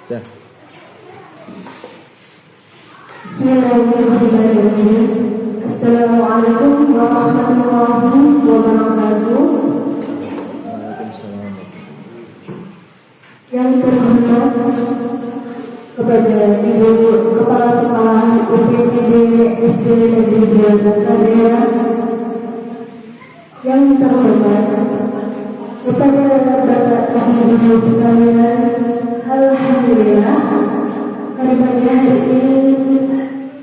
Ya. Bismillahirrahmanirrahim. Assalamualaikum warahmatullahi wabarakatuh. Waalaikumsalam. Yang terhormat kepada Ibu Kepala Sekolah UPTD SD Negeri 2 Karya, yang terhormat kepada Bapak Ibu sekalian, alhamdulillah pada pagi hari ini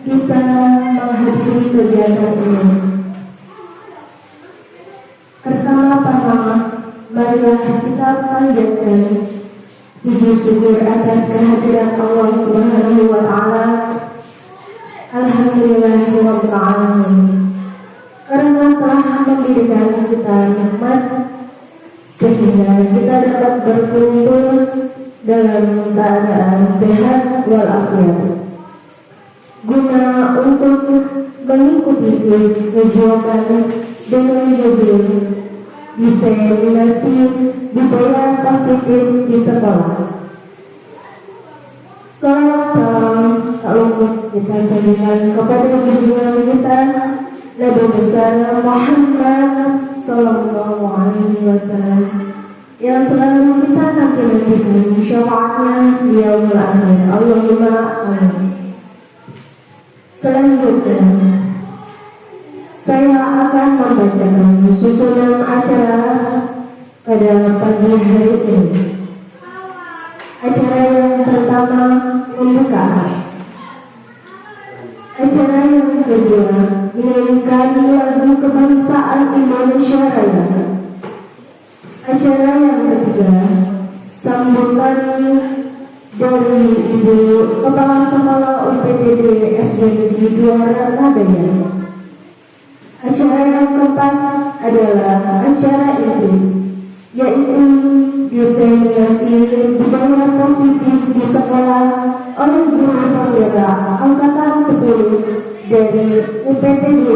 bisa menghadiri kegiatan ini. Pertama-tama, marilah kita panjatkan puji syukur atas kehadiran Allah Subhanahu wa Ta'ala. Alhamdulillahirabbil alamin, karena telah memberikan kita nikmat sehingga kita dapat berkumpul dalam keadaan sehat walafiat, guna untuk mengikuti kegiatan dengan judul diseminasi budaya positif di sekolah. Salawat salam tak luput kita sampaikan kepada junjungan kita Nabi besar Muhammad Sallallahu Alaihi Wasallam, yang selalu kita nanti-nantikan syafaatnya di yaumul akhir. Allahumma amin. Selanjutnya, saya akan membacakan susunan acara pada pagi hari ini. Acara yang pertama, pembukaan. Acara yang kedua, menyanyikan lagu kebangsaan Indonesia Raya. Acara yang ketiga, sambutan dari Ibu Kepala Sekolah UPTD SD Negeri 2 Radaya. Acara yang keempat adalah acara inti, yaitu diseminasi budaya positif di sekolah oleh guru penggerak angkatan 10 dari UPTD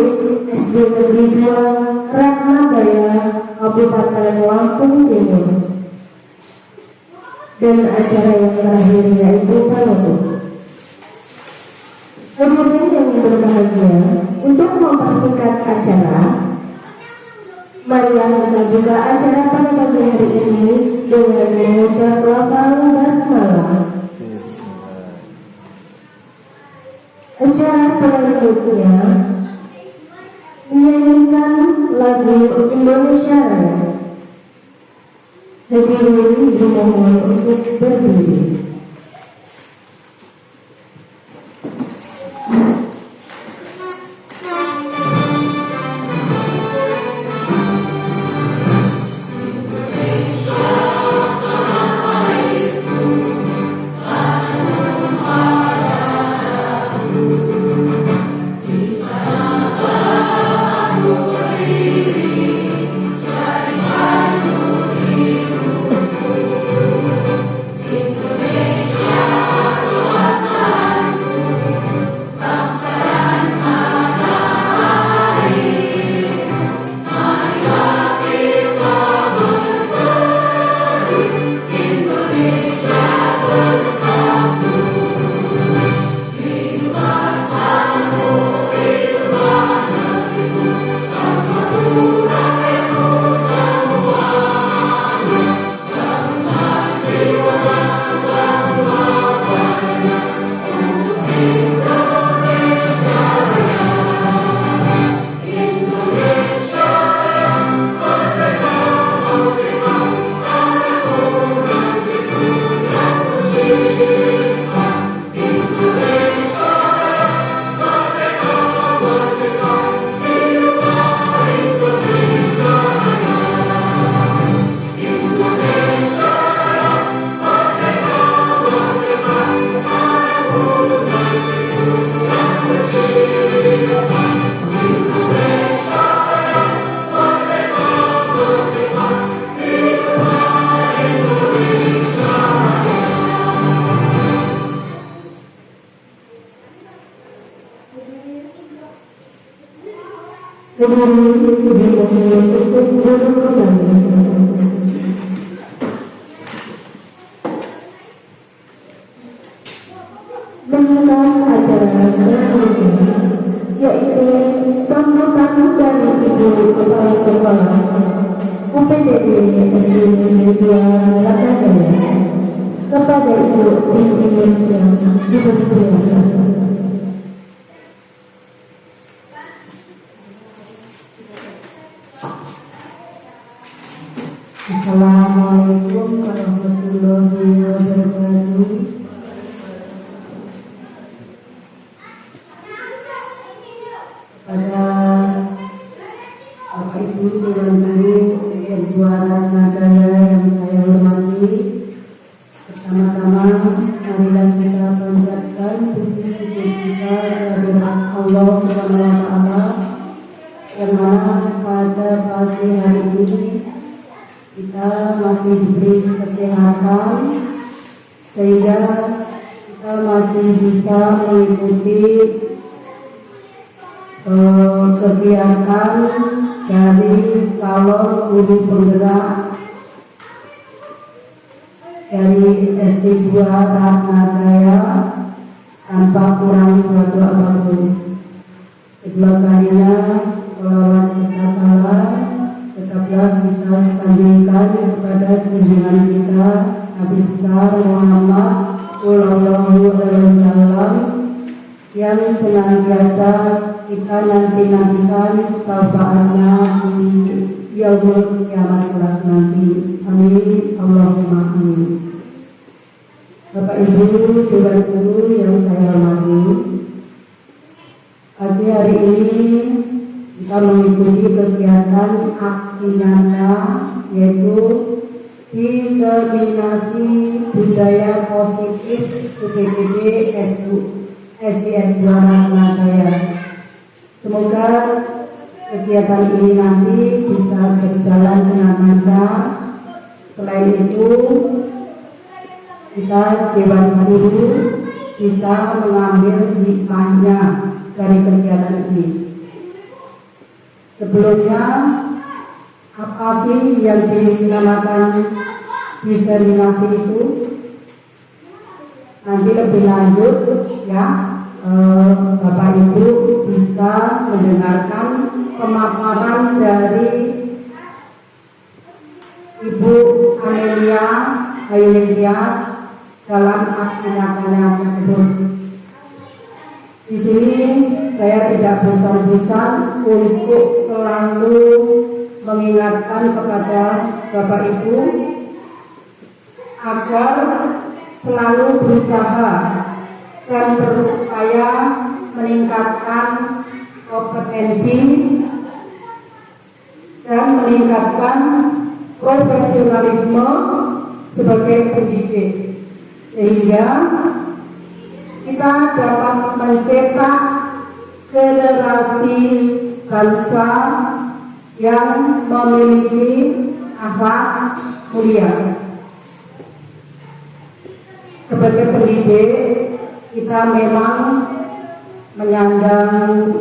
SD Negeri 2 Radaya, Kabupaten Lampung Timur. Dan acara yang terakhir yaitu penutup. Hadirin yang berbahagia, untuk mempersingkat acara, marilah kita buka acara pada pagi hari ini dengan mengucap lafal basmalah. Acara selanjutnya menyanyikan lagu Indonesia Raya. Hadirin dimohon untuk berdiri. mengenal acara selanjutnya, yaitu sambutan dari Ibu Kepala Sekolah UPTD SD Negeri 2 Lakadaya kepada Ibu Siti Yusya dipersilakan. Assalamualaikum warahmatullahi wabarakatuh. Pada Bapak Ibu Dewan Guru Perjuangan Nadaya yang saya hormati, pertama-tama marilah kita panjatkan puji-puji kita kehadirat Allah Subhanahu wa Ta'ala, yang mana pada pagi hari ini kita masih diberi kesehatan sehingga kita masih bisa mengikuti kegiatan dari calon guru penggerak dari SD 2 Lakadaya tanpa kurang suatu apapun. Kedua kalinya sholawat kita salah tetaplah kita sanjungkan kepada junjungan kita Nabi besar Muhammad Sallallahu Alaihi Wasallam yang senantiasa kita nanti-nantikan syafaatnya di yaumul kiamat kelak nanti. Amin. Allahumma amin. Bapak Ibu Dewan Guru yang saya hormati, pagi hari ini kita mengikuti kegiatan aksi nyata, yaitu diseminasi budaya positif UPTD SDN 2 Lakadaya. Semoga kegiatan ini nanti bisa berjalan dengan lancar. Selain itu, kita Dewan Guru bisa mengambil hikmahnya dari kegiatan ini. Sebelumnya, apa sih yang dinamakan diseminasi itu? Nanti lebih lanjut ya, Bapak Ibu bisa mendengarkan pemaparan dari Ibu Amelia Hayulintias dalam aksi nyatanya tersebut. Di sini saya tidak bosan-bosan untuk selalu mengingatkan kepada Bapak Ibu agar selalu berusaha dan berupaya meningkatkan kompetensi dan meningkatkan profesionalisme sebagai pendidik, sehingga kita dapat mencetak generasi bangsa yang memiliki akhlak mulia. Sebagai pendidik, kita memang menyandang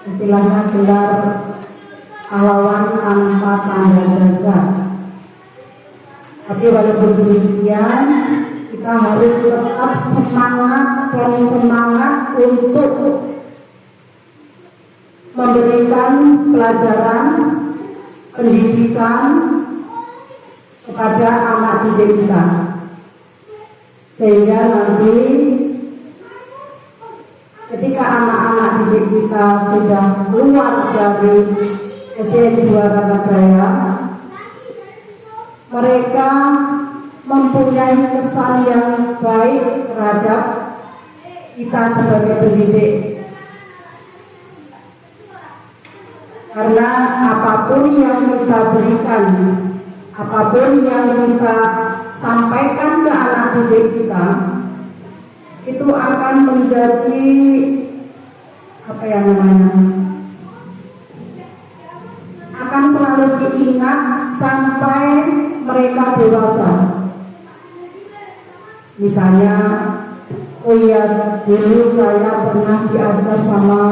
istilahnya gelar pahlawan tanpa tanda jasa. Tapi walaupun demikian, kita harus tetap semangat untuk memberikan pelajaran pendidikan kepada anak didik kita, sehingga nanti ketika anak-anak didik kita sudah keluar dari SDN 2 Lakadaya, mereka mempunyai kesan yang baik terhadap kita sebagai pendidik. Karena apapun yang kita berikan, apapun yang kita sampaikan ke anak didik kita, itu akan menjadi akan selalu diingat sampai mereka dewasa. Misalnya, dulu saya pernah diajar sama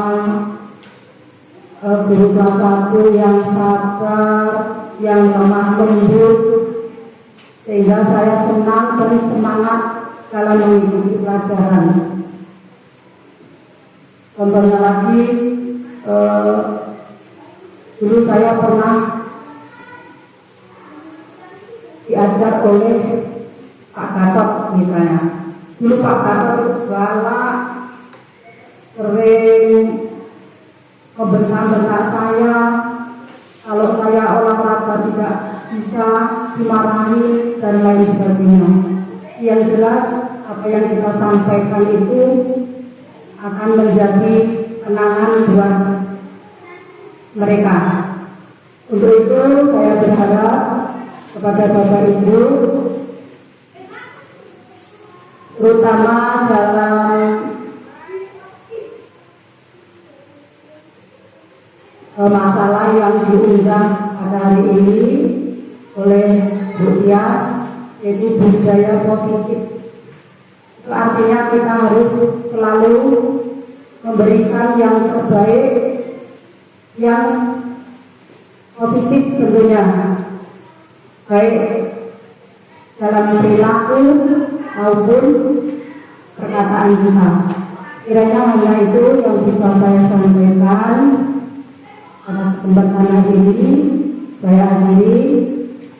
guru kelas 1 yang sabar, yang lemah lembut, sehingga saya senang dan semangat kala mengikuti pelajaran. Contohnya lagi, dulu saya pernah diajar oleh Pak Gatot misalnya. Dulu Pak Gatot galak, sering membentak-bentak saya. Kalau saya olahraga tidak bisa, dimarahi dan lain sebagainya. Yang jelas apa yang kita sampaikan itu akan menjadi kenangan buat mereka. Untuk itu saya berharap kepada Bapak Ibu, terutama dalam masalah yang diunggah pada hari ini oleh Bu Tia, yaitu budaya positif. Itu artinya kita harus selalu memberikan yang terbaik, yang positif tentunya, baik dalam perilaku maupun perkataan kita. Kiranya hanya itu yang bisa saya sampaikan pada kesempatan hari ini. Saya akhiri.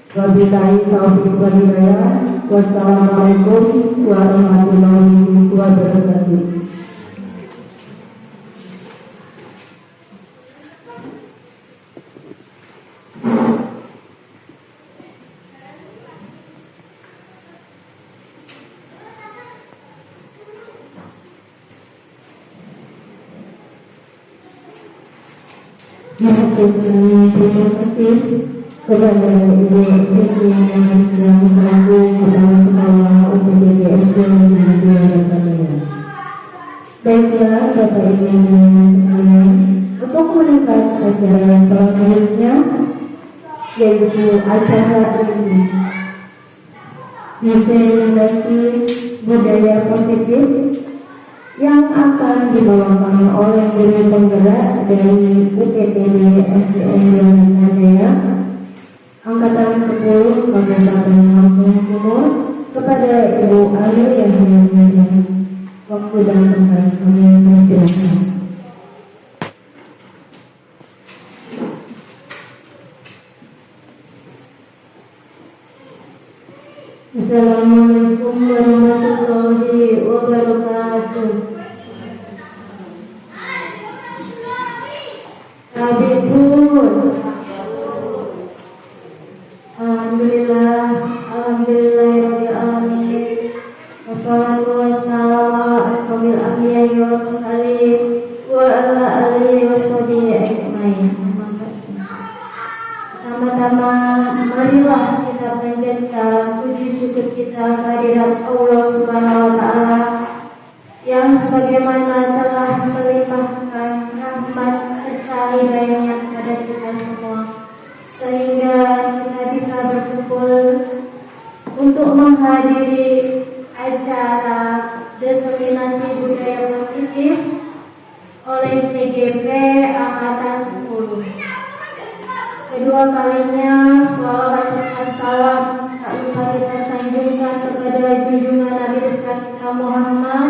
Wabillahi taufiq wal hidayah. Wassalamualaikum warahmatullahi wabarakatuh. Terima kasih kepada Ibu Siti yang selaku Kepala Sekolah UPDG SD Negeri Surabaya. Baiklah Bapak Ibu sekalian, untuk menekan acara selanjutnya yaitu acara ini diseminasi budaya positif yang akan dibawakan oleh guru penggerak dari UPTD SDN Yonadaya Angkatan 10 Kabupaten Lampung Timur kepada Ibu Ali Yahya. Waktu dan tempat kami persilakan. Assalamualaikum warahmatullahi wabarakatuh. Alhamdulillah, alhamdulillahirabbil alamin. Wassalatu wassalamu ala asrofil anbiya'i wal mursalin wa ala alihi washabihi ajmain. Pertama-tama marilah kita panjatkan puji syukur kita kehadirat Allah Subhanahu wa taala yang sebagaimana telah melimpahkan rahmat serta hidayahnya kepada kita semua, sehingga kita bisa berkumpul untuk menghadiri acara diseminasi budaya positif oleh CGP Angkatan 10. Kedua kalinya sholawat serta salam tak lupa kita sanjungkan kepada junjungan Nabi besar kita Muhammad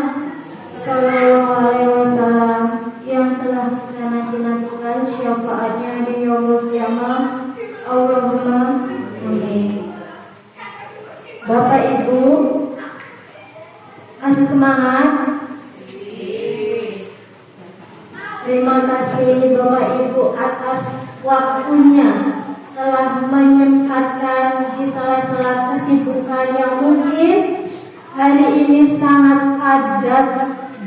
Sallallahu Alaihi Wasallam yang telah kita nanti-nantikan syafaatnya di yaumul qiyamah. Allahumma amin. Bapak Ibu, masih semangat? Terima kasih Bapak Ibu atas waktunya telah menyempatkan di sela-sela kesibukan yang mungkin hari ini sangat padat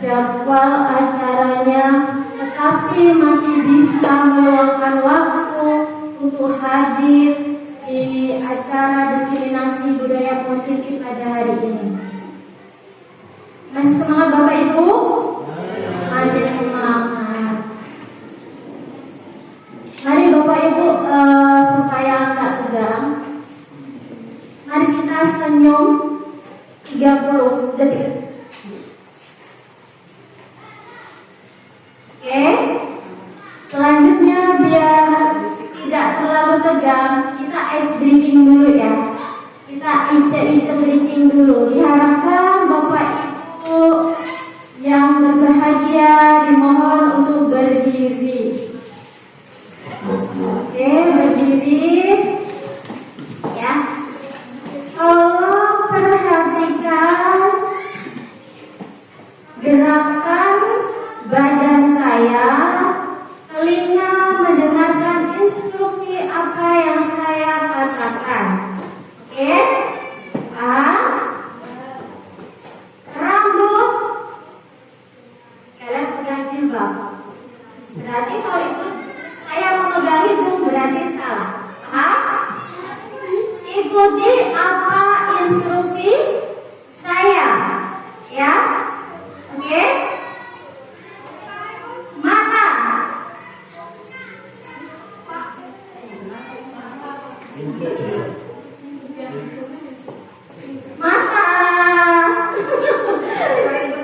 jadwal acaranya, tetapi masih bisa meluangkan waktu untuk hadir di acara diseminasi budaya positif pada hari ini. Masih semangat Bapak Ibu? Masih semangat. Mari Bapak Ibu, supaya nggak tegang, mari kita senyum 30 detik. Oke, selanjutnya biar tidak terlalu tegang, kita ice breathing dulu ya. Kita ice breathing dulu. Diharapkan Bapak Gerakan badan saya, telinga mendengarkan instruksi apa yang saya katakan. Oke? Rambut, kalian pegang jilbab. Berarti kalau itu saya memegang hidung berarti salah. Ikuti apa instruksi saya, ya. Oke? Mata. Mata.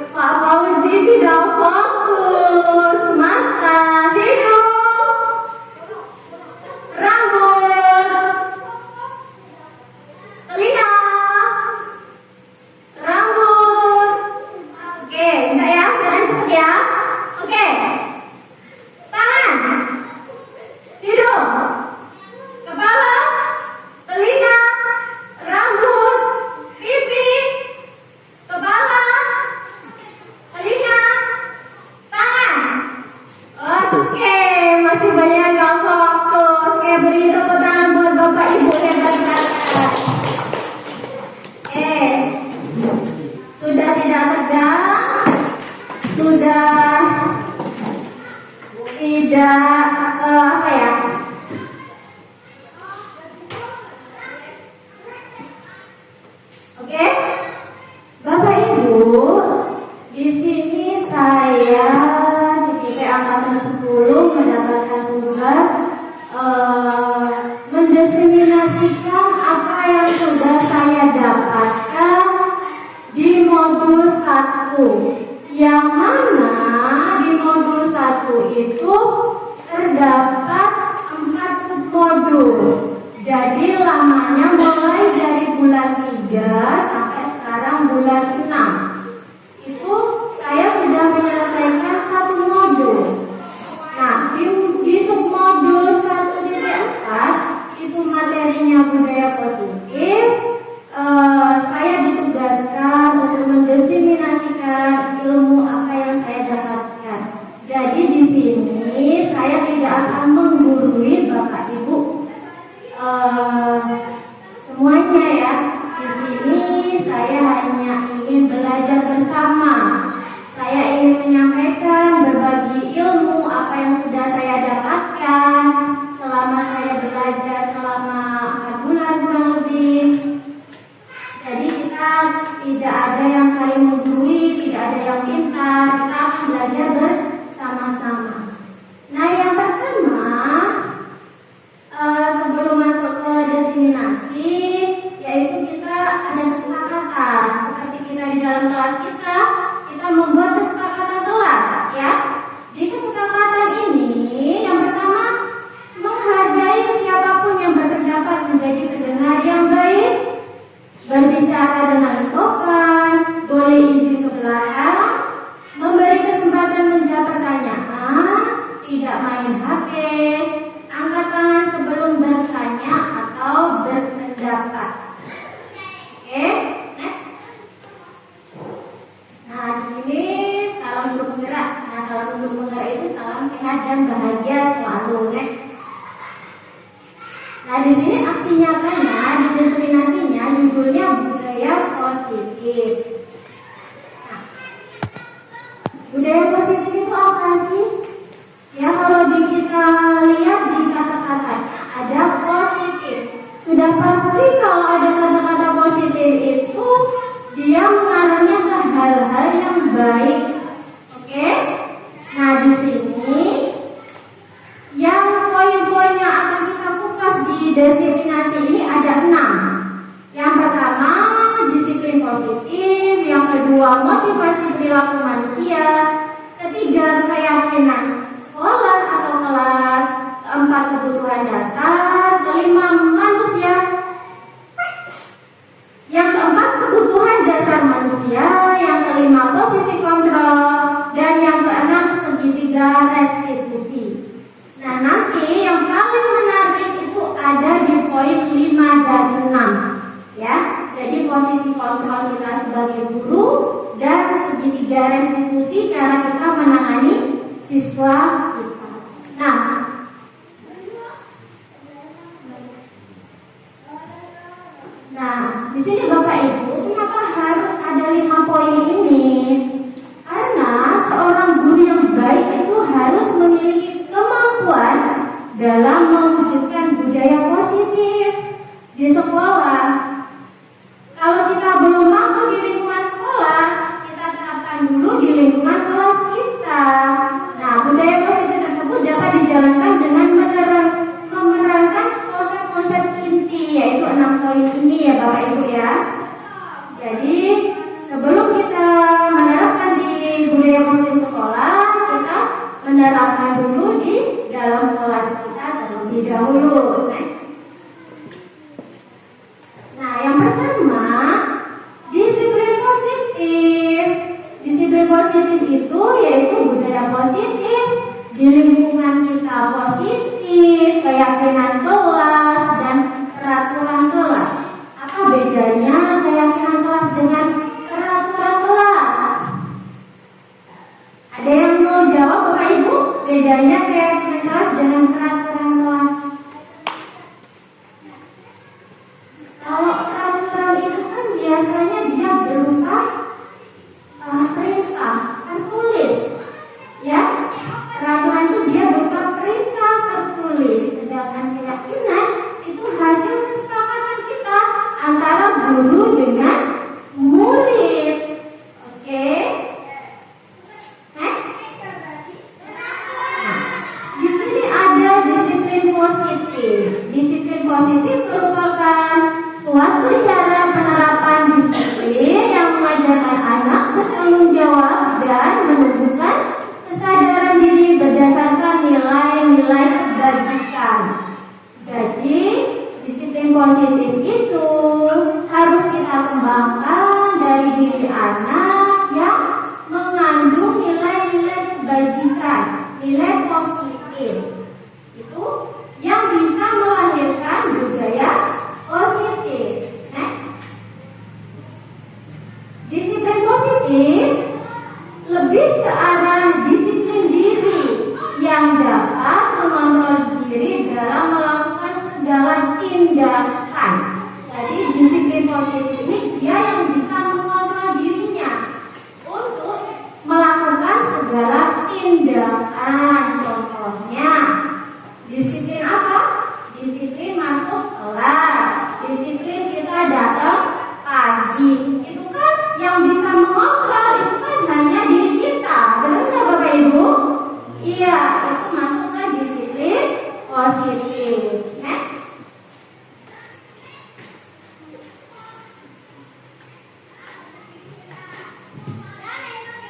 Pak Fauzi tidak fokus. Mata, hidung, rambut, telinga, rambut. Oke, bisa ya? Sekarang cepet ya. Oke. Tangan, hidung, kepala, telinga, rambut, pipi, kepala, telinga, tangan. Oke, masih banyak yang fokus. Oke, beri tepuk tangan buat Bapak Ibu hebat-hebat. Sudah tidak tegang, sudah tidak apa ya? Oke, Bapak Ibu, di sini saya CPP Angkatan 10 mendapatkan tugas mendiseminasikan apa yang sudah saya dapatkan di modul 1, yang mana di modul 1 itu terdapat 4 submodul. Jadi lamanya mulai dari bulan 3 sampai sekarang bulan 6. Itu saya sudah menyelesaikan 1 modul. Nah, di submodul 1.4 itu materinya budaya positif. Saya ditugaskan untuk mendiseminasikan ilmu apa yang saya dapatkan. Jadi di sini saya tidak akan menggurui Bapak Ibu semuanya ya. Di sini saya hanya ingin belajar bersama. Saya ingin menyampaikan berbagi ilmu apa yang sudah saya dapatkan selama saya belajar selama 4 bulan kurang lebih. Jadi kita tidak ada yang saling menggurui, tidak ada yang pintar, kita akan belajar bersama-sama. Nah, yang pertama, sebelum masuk ke diseminasi, yaitu kita ada kesepakatan. Seperti kita di dalam kelas kita membuat kesepakatan kelas, ya. Di kesepakatan ini, yang pertama, menghargai siapapun yang berpendapat menjadi pendengar yang baik, berbicara dengan sopan, boleh izin ke belakang, memberi kesempatan menjawab pertanyaan, tidak main HP, angkat tangan sebelum bertanya atau berpendapat. Oke, next. Nah, di sini salam untuk penggerak. Nah, salam untuk penggerak itu salam sehat dan bahagia selalu. Next. Nah, di sini aksi nyatanya, di diseminasinya judulnya budaya positif. Nah, budaya positif itu apa sih? Ya, kalau kita lihat di kata-katanya ada positif. Sudah pasti kalau ada kata-kata positif itu dia mengarahnya ke hal-hal yang baik. Oke? Nah, di sini yang poin-poin yang akan kita kupas di diseminasi ini ada 6. Yang pertama, disiplin positif. Yang kedua, motivasi perilaku manusia. 3 restitusi cara kita menangani siswa kita. Nah, di sini Bapak Ibu, kenapa harus ada 5 poin ini? Karena seorang guru yang baik itu harus memiliki kemampuan dalam mewujudkan budaya positif di sekolah. Kalau kita belum mampu di lingkungan sekolah, kita terapkan dulu di lingkungan kelas kita. Nah, budaya positif tersebut dapat dijalankan dengan menerangkan konsep-konsep inti, yaitu 6 poin ini ya Bapak Ibu ya. Jadi sebelum kita menerapkan di budaya positif sekolah, kita menerapkan dulu di dalam kelas kita terlebih dahulu. Nah, yang pertama, disiplin positif. Disiplin positif itu yaitu budaya positif di lingkungan kita positif, keyakinan kelas dan peraturan kelas. Apa bedanya keyakinan kelas dengan peraturan kelas? Ada yang mau jawab Bapak Ibu? Bedanya keyakinan kelas dengan peraturan kelas. Kalau peraturan itu kan biasanya dia berupa perintah tertulis, ya. Peraturan itu dia berupa perintah tertulis, sedangkan keyakinan itu hasil kesepakatan kita antara guru dengan murid. Oke. Next. Nah, di sini ada disiplin positif. Disiplin positif merupakan suatu cara penerapan disiplin yang mengajarkan anak bertanggung jawab dan menumbuhkan kesadaran diri berdasarkan nilai-nilai kebajikan. Jadi, disiplin positif itu harus kita kembangkan dari diri anak yang mengandung nilai-nilai kebajikan, nilai positif. Itu yang bisa melahirkan budaya positif. Next. Disiplin positif lebih ke arah disiplin diri yang dapat mengontrol diri dalam melakukan segala tindakan. Jadi disiplin positif ini dia yang bisa mengontrol dirinya untuk melakukan segala tindakan. Contohnya disiplin apa? Disiplin masuk kelas, disiplin kita datang pagi. Itu kan yang bisa mengontrol itu kan hanya diri kita. Benar nggak Bapak Ibu? Iya, itu masuk ke disiplin positif. Next.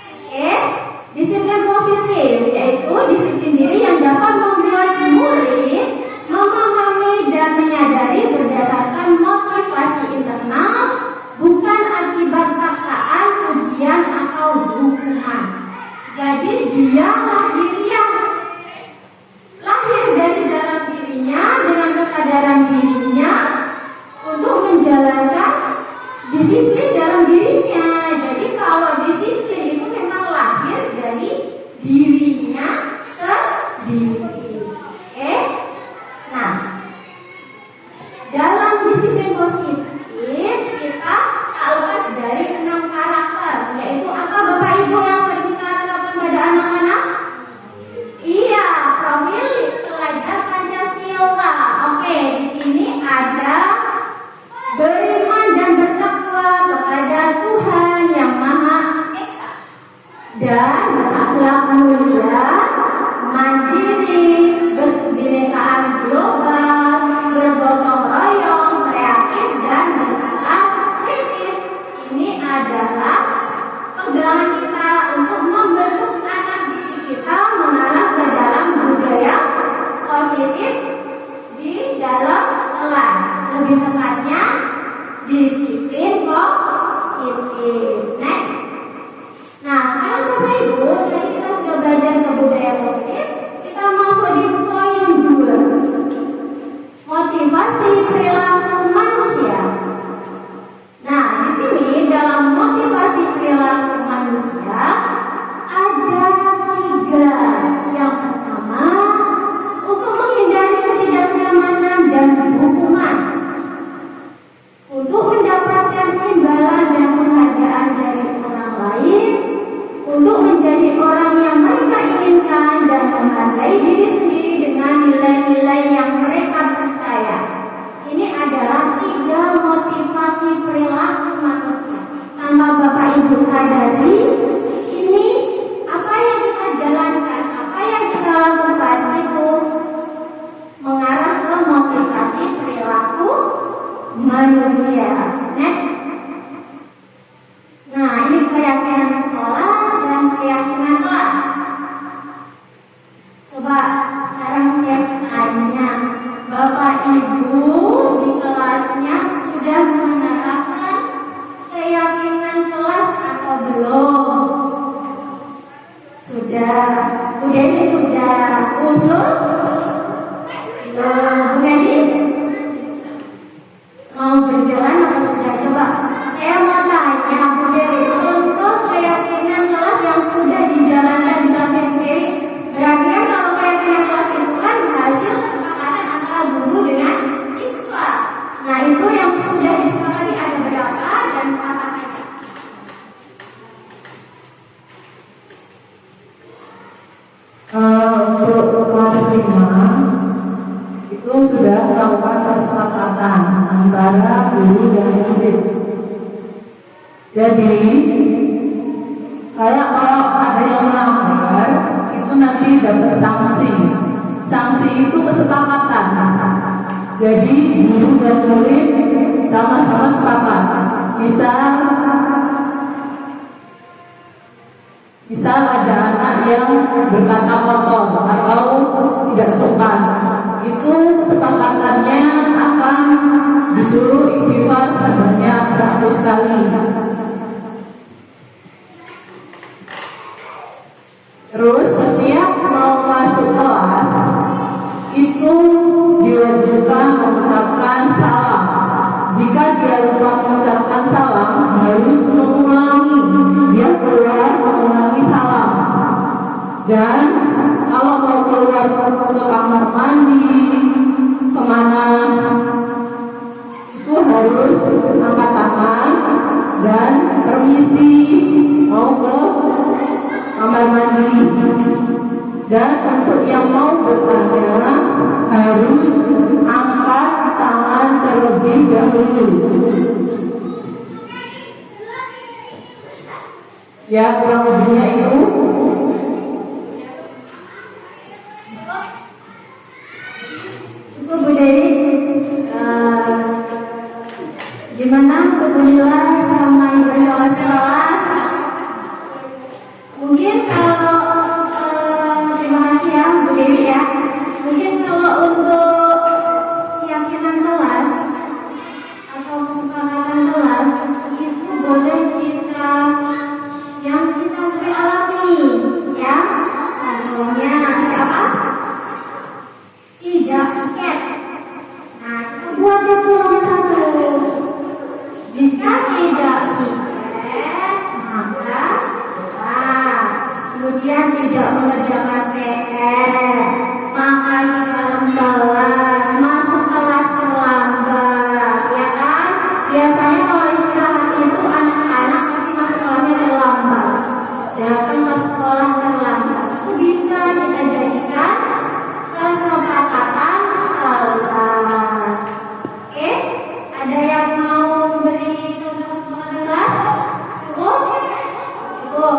Oke, disiplin positif yaitu disiplin diri yang dapat membuat murid memahami dan menyadari berdasarkan motivasi internal, bukan akibat paksaan, ujian atau hukuman. Jadi dia lahir dari dalam dirinya dengan kesadaran dirinya untuk menjalankan disiplin dalam dirinya. Jadi kalau disiplin itu memang lahir dari dirinya sendiri. Oke? Nah, dalam disiplin positif kita tak lepas dari 6 karakter, yaitu apa Bapak Ibu yang sering kita terapkan pada anak-anak? Iya, profil pelajar Pancasila. Oke, di sini ada beriman dan bertakwa kepada Tuhan yang Maha Esa dan berakhlak mulia, mandiri, berkebinekaan global, bergotong royong, kreatif dan berpikir kritis. Ini adalah pegangan kita untuk membentuk anak didik kita mengarah ke dalam budaya positif di dalam kelas. Lebih tepatnya disiplin positif. Next. Nah, sekarang Bapak Ibu, tadi kita sudah belajar ke budaya positif. Kita masuk di poin 2. Untuk kelas 5 itu sudah melakukan kesepakatan antara guru dan murid. Jadi kayak kalau ada yang melanggar itu nanti dapat sanksi. Sanksi itu kesepakatan. Jadi guru dan murid sama-sama sepakat. Misal ada anak yang berkata kotor atau tidak sopan, itu kesepakatannya akan disuruh istighfar sebanyak 100 kali. Terus setiap mau masuk kelas itu diwajibkan mengucapkan salam. Jika dia lupa mengucapkan salam, harus mengulangi. Dia keluar mengulangi salam. Dan kalau mau keluar ke kamar mandi, kemana, itu harus angkat tangan dan permisi mau ke kamar mandi. Dan untuk yang mau bertanya harus angkat tangan terlebih dahulu. Ya, kurang lebihnya itu. Bu Dewi, gimana Alhamdulillah sama ibu sekolah? Mungkin kalau terima kasih ya Bu Dewi ya. Mungkin kalau untuk keyakinan kelas atau kesepakatan kelas itu boleh kita yang kita sering alami ya. Contohnya apa? Tidak tiket. Nah, kita buat itu nomor 1. Jika tidak tiket, maka kemudian tidak mengerjakan PR, makan di dalam kelas, masuk kelas terlambat, ya kan? Biasanya kalau istirahat itu anak-anak pasti masuk kelasnya terlambat, datang ke sekolah terlambat. Itu bisa kita jadikan kesepakatan kelas. Oke? Ada yang mau beri contoh kesepakatan kelas? Cukup? Cukup.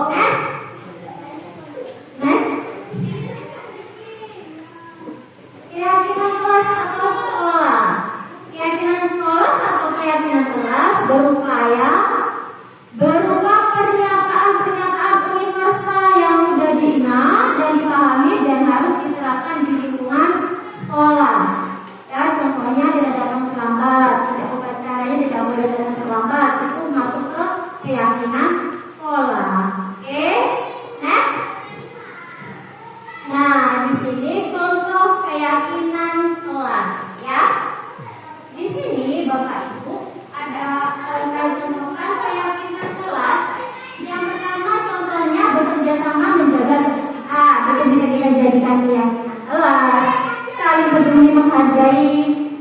Keyakinan kelas atau sekolah? Keyakinan sekolah atau keyakinan kelas berupa pernyataan universal yang mudah diingat dan dipahami dan harus diterapkan di lingkungan sekolah. Ya, contohnya tidak datang terlambat, tidak upacaranya tidak boleh datang terlambat. Itu masuk ke keyakinan sekolah. Oke, next. Nah, di sini contoh keyakinan kelas, ya. Di sini Bapak Ibu ada saya contohkan keyakinan kelas. Yang pertama contohnya bekerja sama menjaga kebersihan. Itu bisa kita jadikan keyakinan kelas. Saling peduli, menghargai,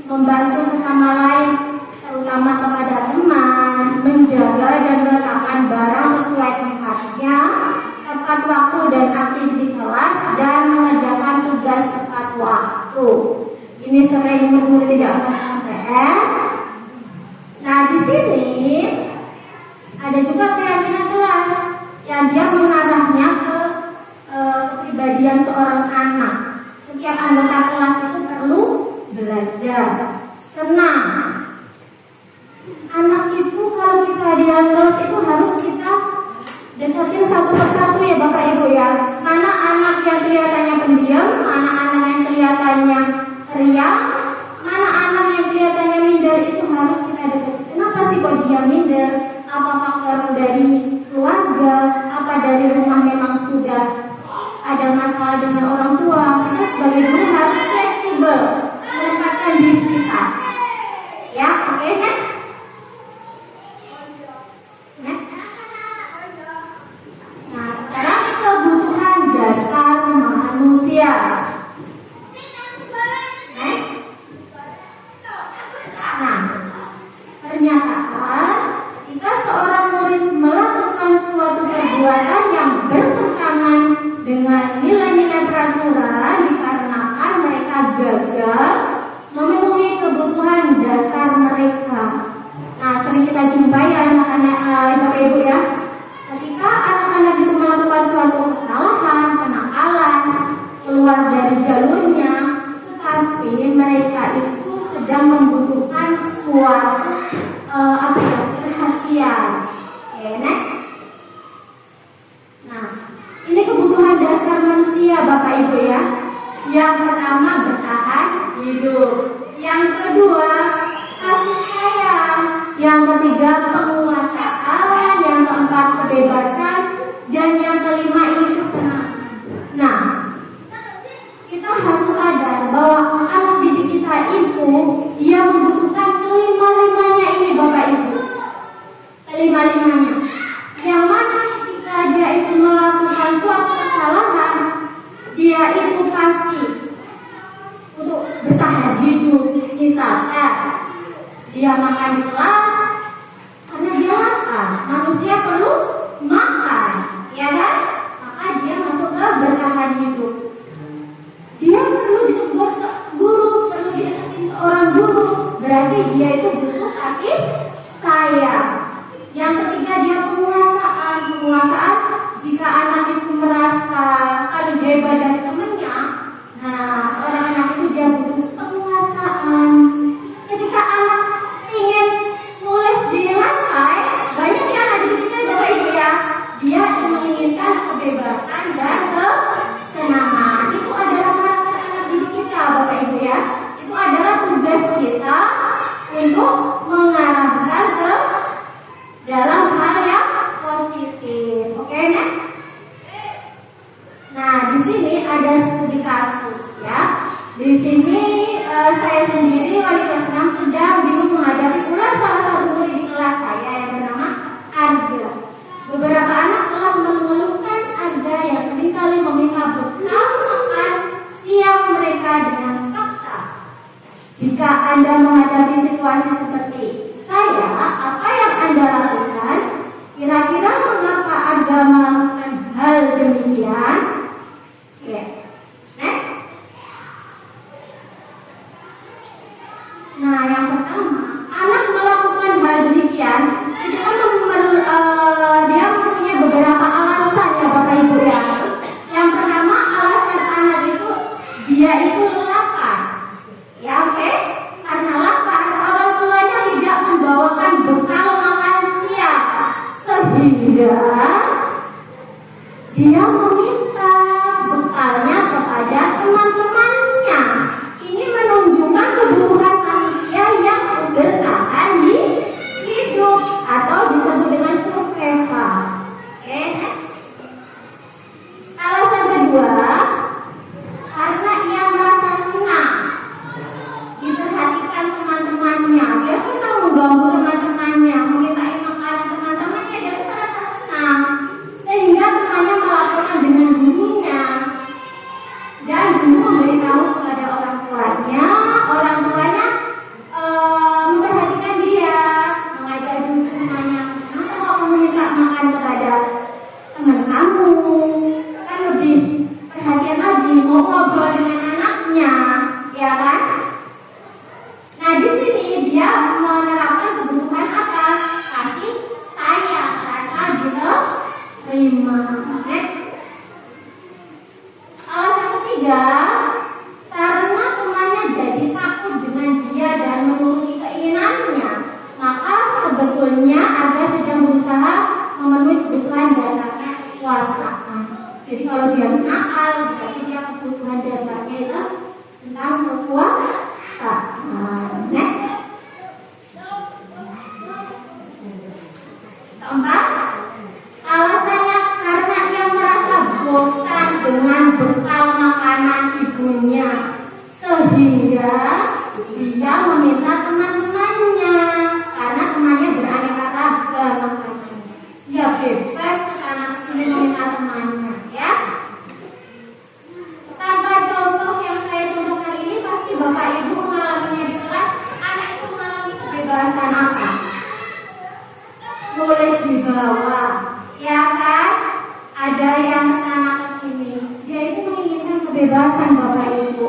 membantu sesama lain, terutama kepada teman, menjaga dan meletakkan barang sesuai tempatnya, tepat waktu dan aktif di kelas, dan mengerjakan tugas tepat waktu. Ini sering murid tidak melakukan PR. Nah, di sini ada juga keyakinan kelas yang dia mengarahnya ke kepribadian seorang anak. Setiap anggota kelas itu perlu belajar, senang. Anak itu kalau kita di dalam kelas itu harus kita deketin satu persatu ya Bapak Ibu ya. Mana anak yang kelihatannya pendiam, mana anak yang kelihatannya riang, mana anak yang kelihatannya minder, itu harus kita deketin. Kenapa sih kok dia minder? Apa faktor dari keluarga? Apa dari rumah memang sudah ada masalah dengan orang tua? Kita sebagai guru harus fleksibel menempatkan diri kita. Ya, oke kan? Next. Nah, sekarang kebutuhan dasar manusia. Next. Nah, pernyataan jika seorang murid melakukan suatu perbuatan yang bertentangan dengan nilai-nilai memenuhi kebutuhan dasar mereka. Nah, sering kita jumpai anak-anak Bapak Ibu ya. Ketika anak-anak itu melakukan suatu kesalahan, kenakalan, keluar dari jalurnya, itu pasti mereka itu sedang membutuhkan suatu perhatian. Oke, next. Nah, ini kebutuhan dasar manusia Bapak Ibu ya. Yang pertama bertahan hidup. Yang kedua kasih sayang. Yang ketiga penguasaan. Yang keempat kebebasan. Dan yang kelima ini kesenangan. Nah, kita harus sadar bahwa anak didik kita itu dia membutuhkan kelima-limanya ini Bapak Ibu. Kelima-limanya. Yang mana ketika dia itu melakukan suatu kesalahan, dia itu pasti untuk bertahan hidup. Misalkan dia makan di kelas karena dia lapar, manusia perlu makan, ya kan? Maka dia masuk ke bertahan hidup. Dia perlu ditegur guru, perlu dideketin seorang guru, berarti dia itu butuh kasih sayang. Yang ketiga dia penguasaan. Jika anak itu merasa paling hebat dari temannya, nah seorang anak itu dia butuh penguasaan. Ketika anak ingin nulis di lantai, banyak yang ada di kita Bapak Ibu ya, dia menginginkan kebebasan dan kesenangan. Itu adalah karakter anak didik kita Bapak Ibu ya. Itu adalah tugas kita untuk mengarahkan ke dalam hal yang positif. Oke, next. Nah, di sini ada studi kasus ya. Di sini saya sendiri wali kelas 6 sedang bingung menghadapi pula salah satu murid di kelas saya yang bernama Arga. Beberapa anak telah mengeluhkan Arga yang seringkali meminta bekal makan siang mereka dengan paksa. Jika Anda menghadapi situasi seperti saya, apa yang Anda lakukan? Kira-kira mengapa Anda melakukan hal demikian? Oke, next. Nah, yang pertama, anak melakukan hal demikian itu kan dia mempunyai beberapa alasan ya Bapak Ibu ya. Yang pertama, alasan anak itu dia itu lapar. Ya, oke? Karena lapar, orang tuanya tidak membawakan bekal makan siang, sehingga dia meminta bekalnya kepada teman-temannya. Ini menunjukkan kebutuhan manusia yang bertahan hidup atau disebut dengan survival. Oke, next. Alasan kedua, karena ia merasa senang diperhatikan teman-temannya. Dia senang mengganggu teman-temannya, memintain makanan teman-temannya, dia merasa senang. Sehingga temannya melaporkan dengan gurunya. Dan guru memberitahu kepada orang tuanya memperhatikan dia, mengajak dulu temannya, kenapa kok kamu minta makan kepada teman kamu? Kan lebih perhatian lagi, mau ngobrol dengan anaknya, ya kan? Nah, di sini dia menerapkan kebutuhan apa? Kasih sayang, rasa diterima. Next. Alasan ketiga, karena temannya jadi takut dengan dia dan menuruti keinginannya, maka sebetulnya Arga sedang berusaha memenuhi kebutuhan dasarnya kekuasaan. Jadi kalau dia nakal, berarti dia kebutuhan dasarnya itu tentang kekuasaan. Next. Keempat, alasannya karena ia merasa bosan dengan bekal makanan ibunya, sehingga dia meminta teman-temannya, karena temannya beraneka ragam makanannya. Dia bebas kesana kesini meminta temannya, ya. Tanpa contoh yang saya contohkan ini, pasti Bapak Ibu mengalaminya di kelas. Anak itu mengalami kebebasan apa? Nulis di bawah, ya kan? Ada yang kesana kesini. Dia itu menginginkan kebebasan Bapak Ibu.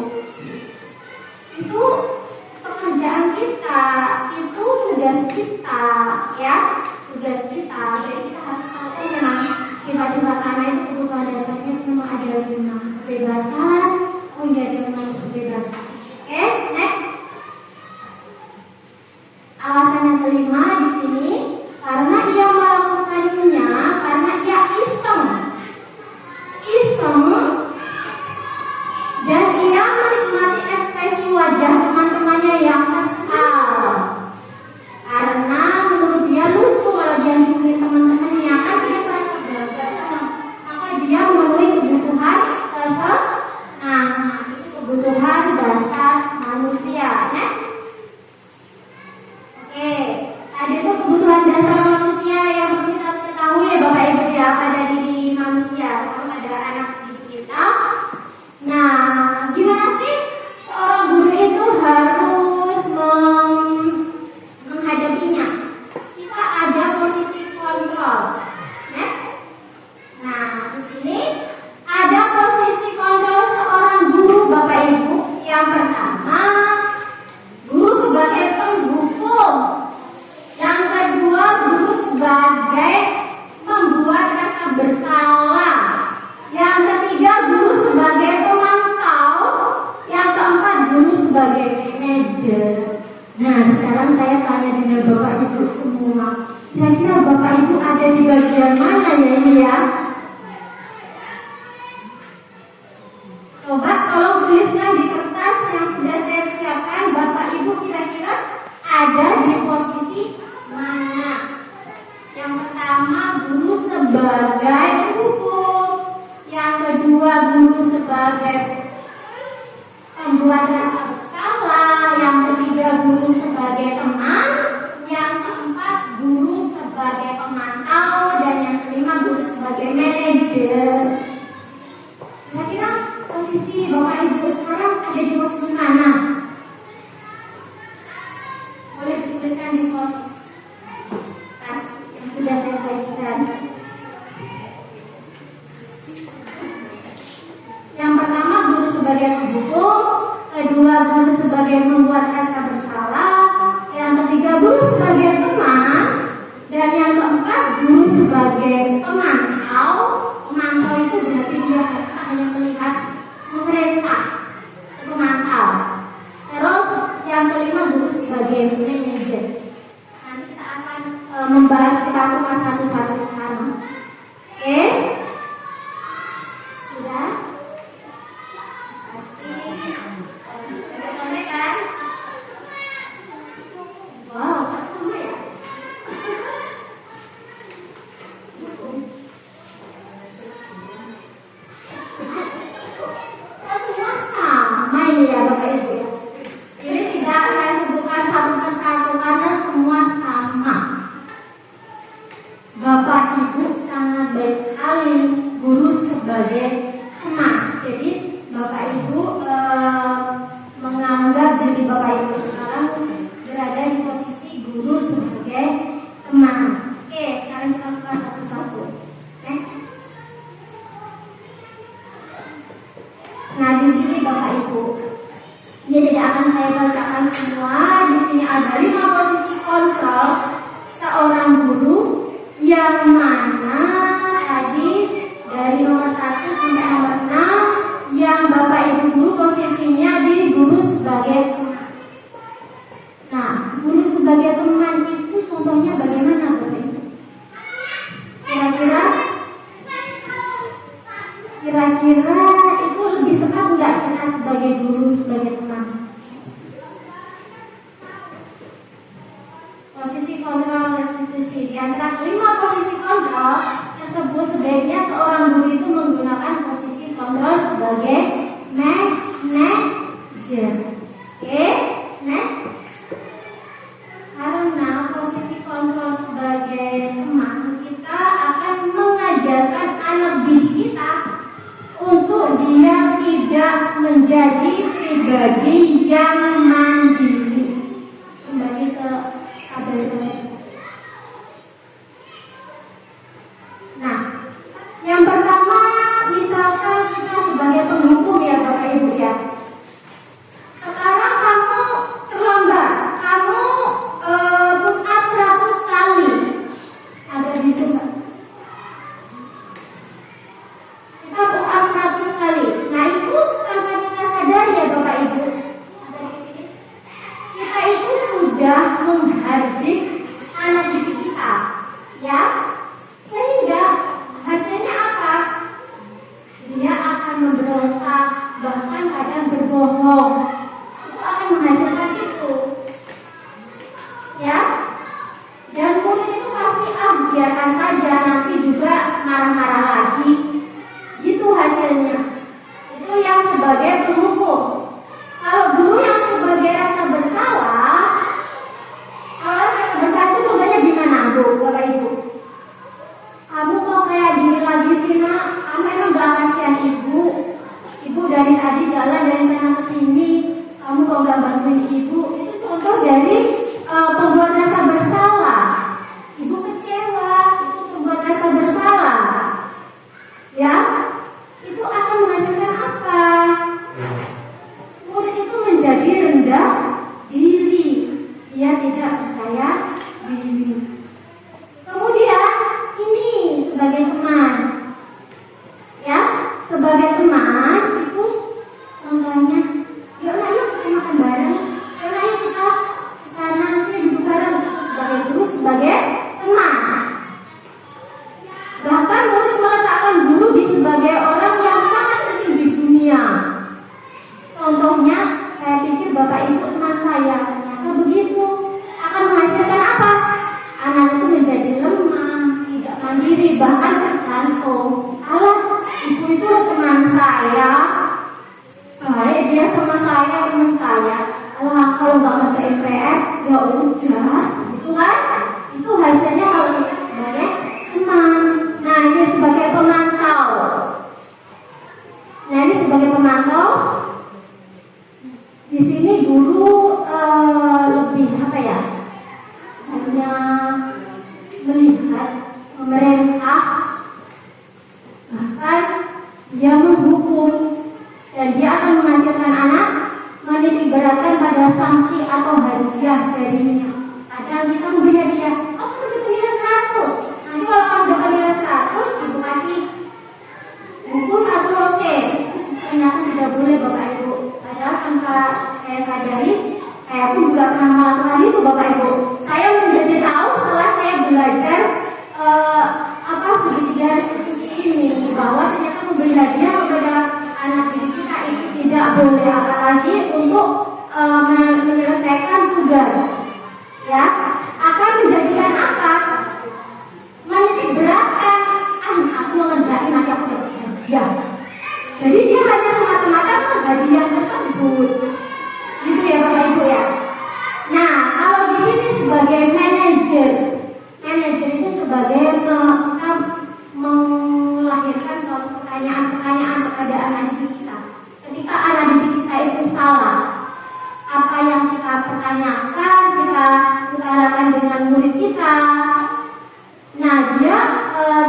kebutuhan dasar manusia. Next. Oke, tadi itu kebutuhan dasar manusia yang perlu kita ketahui ya Bapak Ibu ya, pada diri manusia atau pada anak didik kita. Nah, gimana sih seorang guru itu harus menghadapinya? Kita ada posisi kontrol. Next. Nah, di sini ada posisi kontrol seorang guru Bapak Ibu. Yang pertama, guru sebagai penghukum. Yang kedua, guru sebagai membuat rasa bersalah. Yang ketiga, guru sebagai pemantau. Yang keempat, guru sebagai manajer. Nah, sekarang saya tanya dengan Bapak Ibu semua. Kira-kira Bapak Ibu ada di bagian mana ya ini ya? Coba tolong tulisnya di kertas yang sudah saya siapkan. Bapak Ibu kira-kira ada di posisi mana? Yang pertama, guru sebagai penghukum. Yang kedua, guru sebagai pembuat rasa bersalah. Yang ketiga, guru sebagai teman. Yang keempat, guru sebagai pemantau. Dan yang kelima, guru sebagai manajer. Kira-kira posisi Bapak Ibu sekarang ada di posisi mana? Boleh dituliskan di pos tas yang sudah saya bagikan. Yang pertama, guru sebagai penghukum. Kedua, guru sebagai membuat rasa bersalah. Yang ketiga, guru sebagai teman. Dan yang keempat, guru sebagai pemantau. Pemantau itu berarti dia hanya melihat, memerintah, pemantau. Terus yang kelima, guru sebagai manajer. Nanti kita akan membahas, kita kupas satu-satu sekarang. Oke? Sudah? Kasih. Ada contoh kan? Wow, sama ya? Semua sama ini ya Bapak Ibu. Ini tidak saya sebutkan satu persatu karena semua sama. Bapak Ibu sangat baik sekali, guru sebagai teman. Jadi Bapak Ibu menganggap diri Bapak Ibu sekarang berada di posisi guru sebagai teman. Oke, sekarang kita buka satu-satu. Next. Nah, di sini Bapak Ibu, ini tidak akan saya bacakan semua. Di sini ada 5 posisi kontrol seorang guru, yang mana tadi dari nomor 1 sampai nomor 6 yang Bapak Ibu guru posisinya di guru sebagai teman. Nah, guru sebagai teman itu contohnya bagaimana Bapak Ibu? Kira-kira itu lebih tepat enggak kita sebagai guru sebagai teman? Posisi kontrol restitusi. Di antara 5 posisi kontrol tersebut, sebaiknya seorang guru itu menggunakan posisi kontrol sebagai manajer. Oke, next. Karena posisi kontrol sebagai teman, kita akan mengajarkan anak didik kita untuk dia tidak menjadi pribadi yang mandiri. Kembali ke tabel ini. Nah, yang pertama, misalkan kita sebagai penghukum ya Bapak Ibu ya. Sekarang kamu terlambat, kamu push up 100 kali. Ada di Zoom. Kita push up 100 kali. Nah, itu tanpa kita sadari ya Bapak Ibu. Ada di sini. sebagai teman itu contohnya, yuk lah yuk kita makan bareng, yuk lah yuk kita kesana sini duduk bareng. Sebagai guru, sebagai teman. Bahkan murid meletakkan guru di sebagai orang yang sangat penting di dunia. Contohnya, saya pikir Bapak Ibu teman saya ternyata begitu. Akan menghasilkan apa? Anak itu menjadi lemah, tidak mandiri, bahkan tergantung. Alah, ibu itu teman saya, baik dia sama saya, teman saya. Alah, kalau nggak ngerjain PR, ya udah, gitu kan? Itu hasilnya kalau kita sebagai teman. Nah, ini sebagai pemantau. Nah, ini sebagai pemantau. Di sini guru lebih apa ya? Hanya melihat pemerintah, bahkan dia menghukum, dan dia akan menghasilkan anak menitik beratkan pada sanksi atau hadiah darinya. Kadang kita memberi hadiah, oh kamu dapat nilai 100. Nanti kalau kamu dapat nilai 100, ibu kasih buku 1 losen. Ternyata tidak boleh Bapak Ibu. Padahal tanpa saya sadari, saya pun juga pernah melakukan itu Bapak Ibu. Saya menjadi tahu setelah saya belajar segitiga restitusi ini, bahwa ternyata memberi hadiah kepada anak didik kita itu tidak boleh, apalagi untuk menyelesaikan tugas. Ya, akan menjadikan apa? Menitik beratkan, aku mau ngerjain nanti aku dapat hadiah. Jadi dia hanya semata-mata hadiah tersebut. Gitu ya Bapak Ibu ya. Nah, kalau di sini sebagai manajer itu sebagai kita melahirkan suatu pertanyaan-pertanyaan kepada anak didik kita. Ketika anak didik kita itu salah, apa yang kita pertanyakan, kita utarakan dengan murid kita. Nah, dia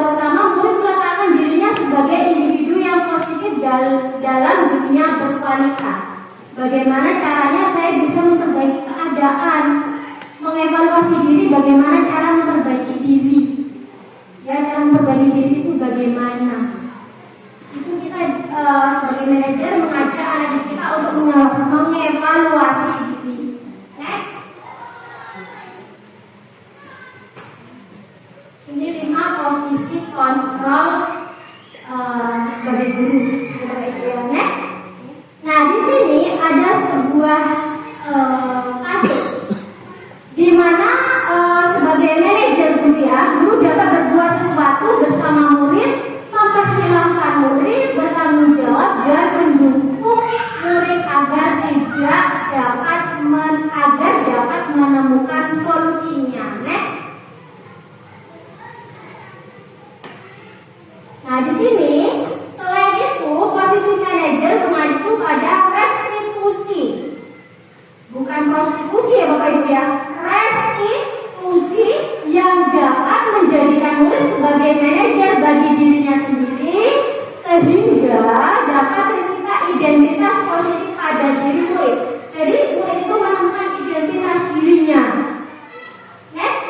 terutama murid meletakkan dirinya sebagai individu yang positif dalam dunia berkualitas. Bagaimana caranya saya bisa memperbaiki keadaan, mengevaluasi diri, bagaimana cara memperbaiki diri. Ya, cara memperbaiki diri itu bagaimana? Itu kita sebagai manajer mengajak anak didik kita untuk mengevaluasi diri. Next. Ini 5 posisi kontrol sebagai guru. Next. Nah, di sini ada sebuah kasus di mana sebagai manajer guru ya, guru dapat berbuat sesuatu bersama murid, mempersilahkan murid bertanggung jawab dan mendukung murid agar dapat menemukan solusinya. Next. Nah, di sini selain itu posisi manajer mengacu pada restitusi, bukan prostitusi ya Bapak Ibu ya. Restitusi yang dapat menjadikan murid sebagai manajer bagi dirinya sendiri, sehingga dapat tercipta identitas positif pada diri murid. Jadi murid itu menemukan identitas dirinya. Next.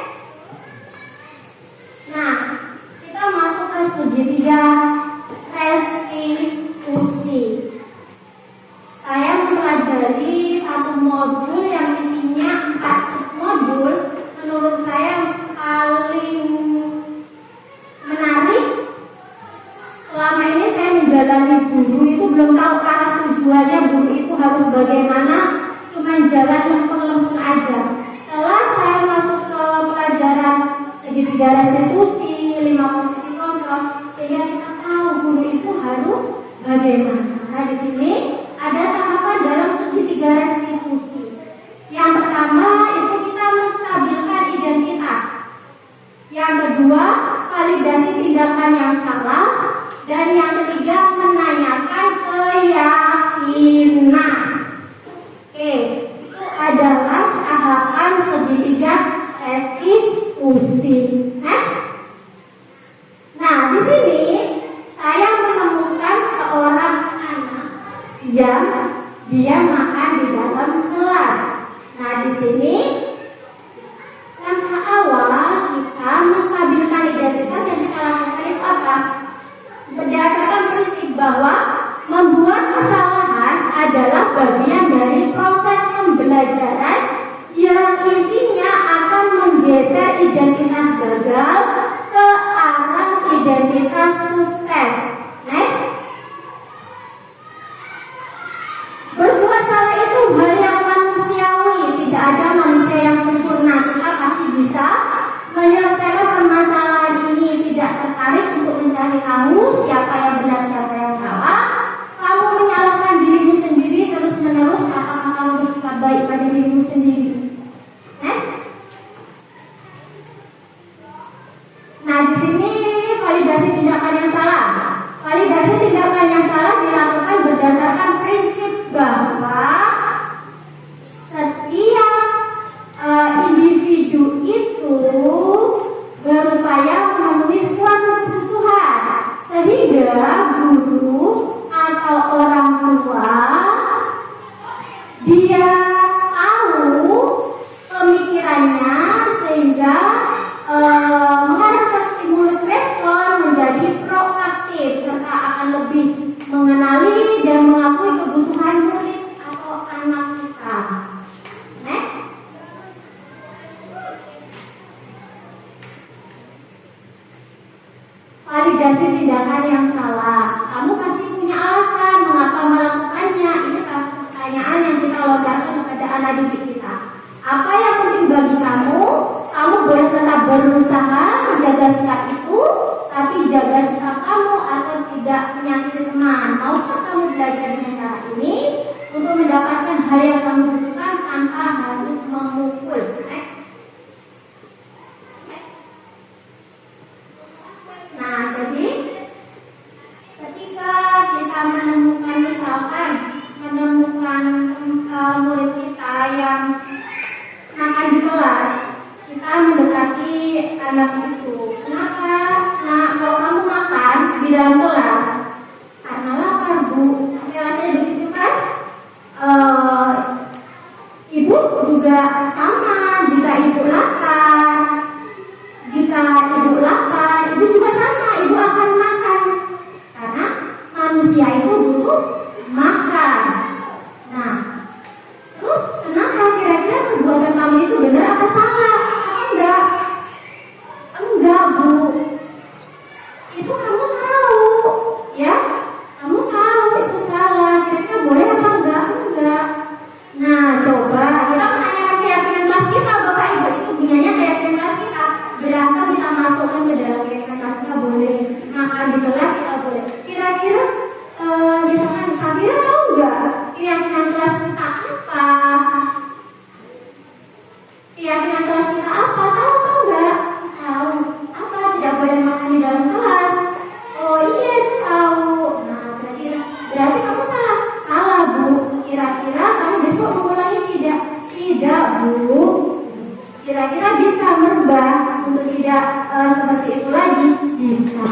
Nah, kita masuk ke segitiga restitusi. Saya mempelajari satu modul yang isinya 4 submodul. Menurut saya paling menarik. Selama ini saya menjalani guru itu belum tahu arah tujuannya guru itu harus bagaimana, cuma jalan lempeng-lempeng aja. Setelah saya masuk ke pelajaran segitiga restitusi, 5 posisi kontrol, sehingga kita tahu guru itu harus bagaimana. Nah, di sini ada tahapan dalam segitiga restitusi. Yang pertama itu kita menstabilkan identitas. Yang kedua, validasi tindakan yang salah. Dan yang ketiga, menanyakan keyakinan. Oke, itu adalah tahapan segitiga restitusi. Nah, di sini saya menemukan seorang anak yang dia makan di dalam kelas. Nah, di sini langkah awal kita menstabilkan identitas yang kita lakukan itu apa? Berdasarkan prinsip bahwa membuat kesalahan adalah bagian dari proses pembelajaran yang intinya akan menggeser identitas gagal ke arah identitas sukses. Next. Berbuat salah itu hal yang manusiawi, tidak ada manusia yang sempurna. Kita pasti bisa menyelesaikan permasalahan ini, tidak tertarik untuk mencari tahu siapa yang benar, siapa yang salah. Kamu menyalahkan dirimu sendiri terus menerus, apakah kamu bersikap baik pada dirimu sendiri? Nah, di sini validasi tindakan yang salah. Validasi tindakan yang salah dilakukan berdasarkan prinsip bahwa setiap individu itu berupaya memenuhi suatu kebutuhan, sehingga guru atau orang tua dia tahu pemikirannya sehingga mengarah ke stimulus respon menjadi proaktif serta akan lebih mengenali dan mengakui kebutuhan murid atau anak kita. Next. Validasi tindakan yang salah. Kamu pasti punya alasan mengapa melakukannya. Ini salah satu pertanyaan yang kita lontarkan kepada anak didik kita. Apa yang penting bagi kamu? Kamu boleh tetap berusaha menjaga sikap itu, tapi jaga sikap kamu atau tidak menyakiti teman. Maukah kamu belajar dengan cara ini untuk mendapatkan hal yang kamu butuhkan tanpa harus memukul? Nah, jadi ketika kita menemukan misalkan murid kita yang makan di kelas, kita mendekati anak itu. Kenapa? Nah, kalau kamu makan di dalam kelas karena lapar, Bu, rasanya begitu kan? Ibu juga sama. Jika ibu lapar, ibu juga sama. Ibu akan makan karena manusia itu butuh makan. Nah, terus kenapa kira-kira perbuatan kamu itu benar apa salah? Enggak, Bu. Itu kamu tahu, ya? Kamu tahu itu salah. Kira-kira boleh apa enggak? Enggak. Nah, coba kita menanyakan keyakinan kelas kita, Bapak Ibu, itu gunanya keyakinan kelas kita. Berapa kita masukkan ke dalam keyakinan kelas kita boleh makan di kelas kita boleh. Kira-kira misalkan Safira tahu enggak keyakinan kelas kita apa? Keyakinan kelas kita apa? Tahu enggak? Tahu. Apa? Tidak boleh makan di dalam kelas. Oh iya, itu tahu. Nah, berarti kamu salah. Salah, Bu. Kira-kira kamu besok mengulangi tidak? Tidak, Bu. Kira-kira bisa merubah untuk tidak seperti itu lagi? Bisa.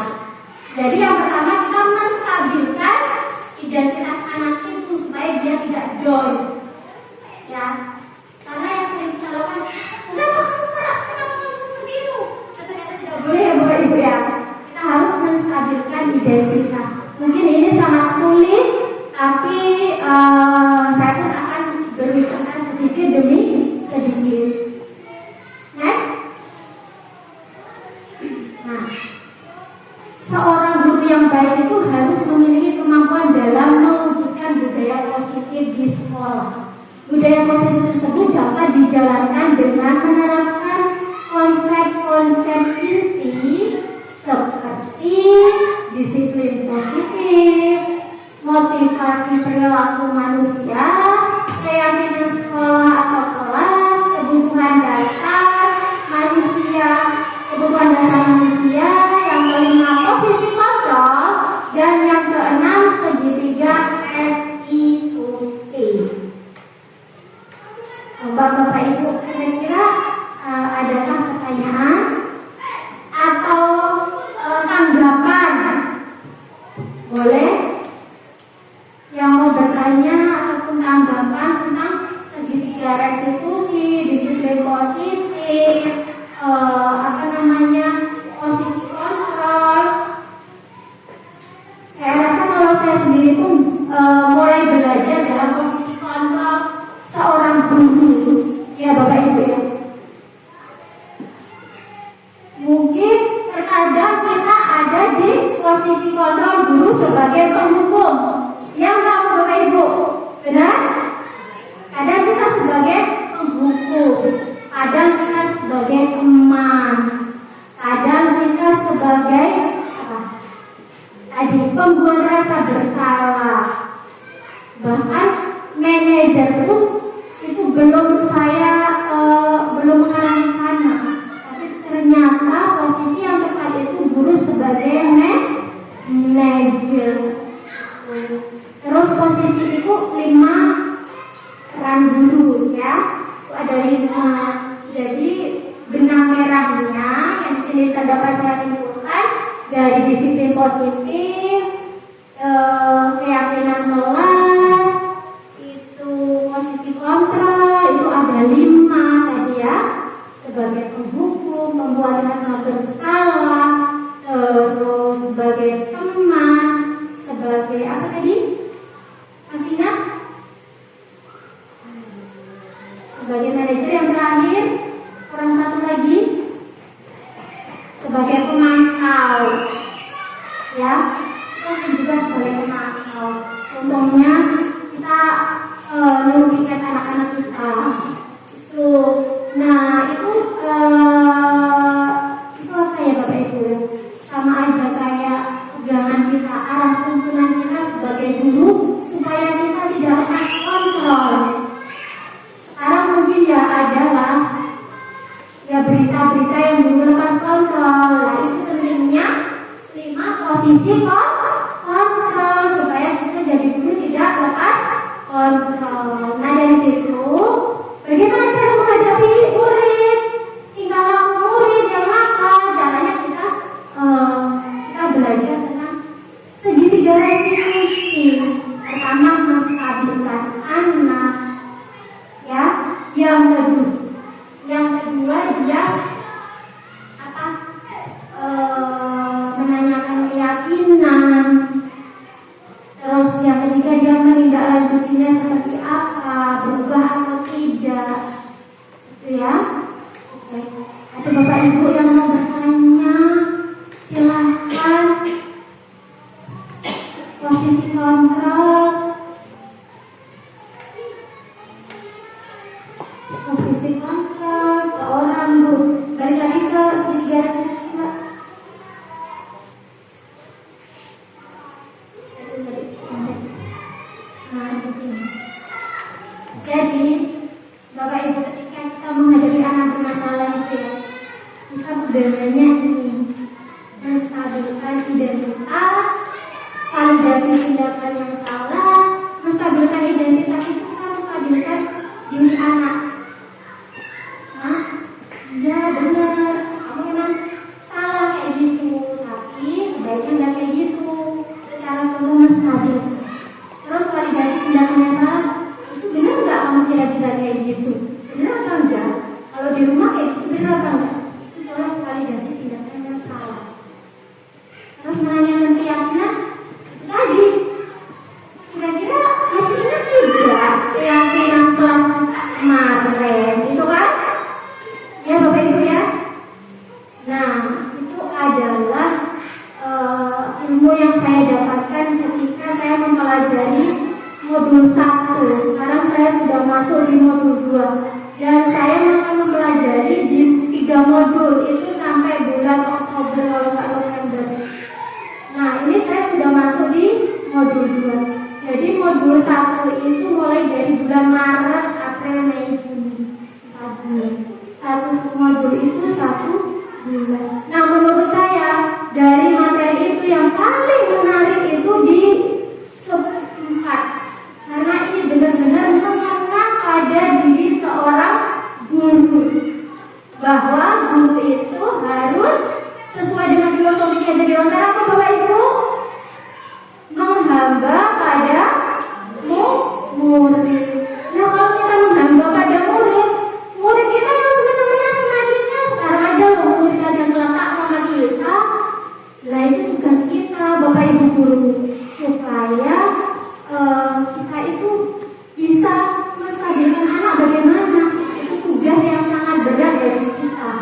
Jadi yang pertama kita menstabilkan identitas anak itu supaya dia tidak down. Ya. Karena yang sering kita lakukan, kenapa kamu marah? Kenapa kamu seperti itu? Ternyata tidak boleh ya, Bapak Ibu ya. Kita harus menstabilkan identitas. Mungkin ini sangat sulit, tapi saya pun akan berusaha sedikit demi sedikit. Next. Nah, seorang guru yang baik itu harus memiliki kemampuan dalam mewujudkan budaya positif di sekolah. Budaya positif tersebut dapat dijalankan dengan menerapkan konsep-konsep inti seperti disiplin positif, motivasi perilaku manusia, keyakinan sekolah atau kelas, kebutuhan dasar manusia, yang kelima posisi kontrol, dan yang keenam segitiga SIUC. Bapak Ibu, kira-kira adakah pertanyaan atau tanggapan? Boleh yang mau bertanya ataupun 5 peran guru ya. Itu ada 5. Jadi benang merahnya yang di sini dapat saya simpulkan dari disiplin positif, keyakinan kelas, itu positif kontrol, itu ada 5 tadi ya. Sebagai penghukum, membuat rasa bersalah, terus sebagai teman, sebagai apa tadi? Masih ingat? Sebagai manajer yang terakhir, kurang satu lagi, sebagai pemantau, ya, kita juga sebagai pemantau. Contohnya kita nyuruh tiket anak-anak kita, itu, nah itu apa ya Bapak Ibu? Sama aja kayak pegangan kita, arah tuntunan kita sebagai guru supaya kita tidak lepas kontrol. Sekarang mungkin ya adalah ya berita-berita yang belum lepas kontrol. Nah itu pentingnya 5 posisi kontrol supaya kita jadi guru tidak lepas kontrol. Nah dari situ bagaimana cara menghadapi murid, tingkah laku murid yang nakal? Caranya kita belajar tentang segitiga restitusi. Pertama menstabilkan anak, ya. Yang kedua dia menanyakan keyakinan. Terus yang ketiga dia menindaklanjutinya seperti apa, berubah atau tidak, gitu ya. Oke. Ada Bapak Ibu yang mau bertanya, silahkan. Posisi kontrol, seorang guru. Balik lagi ke segitiga restitusi, Mbak. Nah, di sini. Jadi, Bapak Ibu ketika kita menghadapi anak bermasalah itu ya, kita berdananya ini menstabilkan identitas, validasi tindakan yang salah. Menstabilkan identitas itu kita menstabilkan diri anak. Nah, iya benar, kamu memang salah kayak gitu, tapi sebaiknya nggak kayak gitu. Itu cara kamu menstabilkan. Terus validasi tindakan yang salah, itu benar nggak kamu kira-kira kayak gitu? Benar apa enggak? Kalau di rumah kayak gitu benar apa enggak? Itu cara validasi tindakan yang salah. Terus menanyakan keyakinan tadi, kira-kira masih ingat tidak keyakinan kelas kemarin itu kan? Ya Bapak Ibu ya. Nah itu adalah ilmu yang saya dapatkan ketika saya mempelajari modul 1. Sekarang saya sudah masuk di modul 2 dan saya akan mempelajari di 3 modul itu sampai bulan Oktober kalau nggak November. Nah ini saya sudah masuk di modul 2. Jadi modul 1 itu mulai dari bulan Maret, April, Mei, Juni. 4 bulan. Satu modul itu 1 bulan. Nah menurut saya dari materi itu yang paling menarik itu di sub 4. Karena ini benar-benar mengena pada diri seorang guru. Bahwa guru itu harus sesuai dengan filosofi yang jadi lontar apa Bapak Ibu? Menghamba pada murid. Nah kalau kita menghamba pada murid kita yang sebenarnya sama kita. Sekarang aja murid kita yang meletak sama kita. Lah itu tugas kita Bapak Ibu guru, supaya kita itu bisa menstabilkan anak bagaimana. Itu tugas yang sangat berat bagi kita.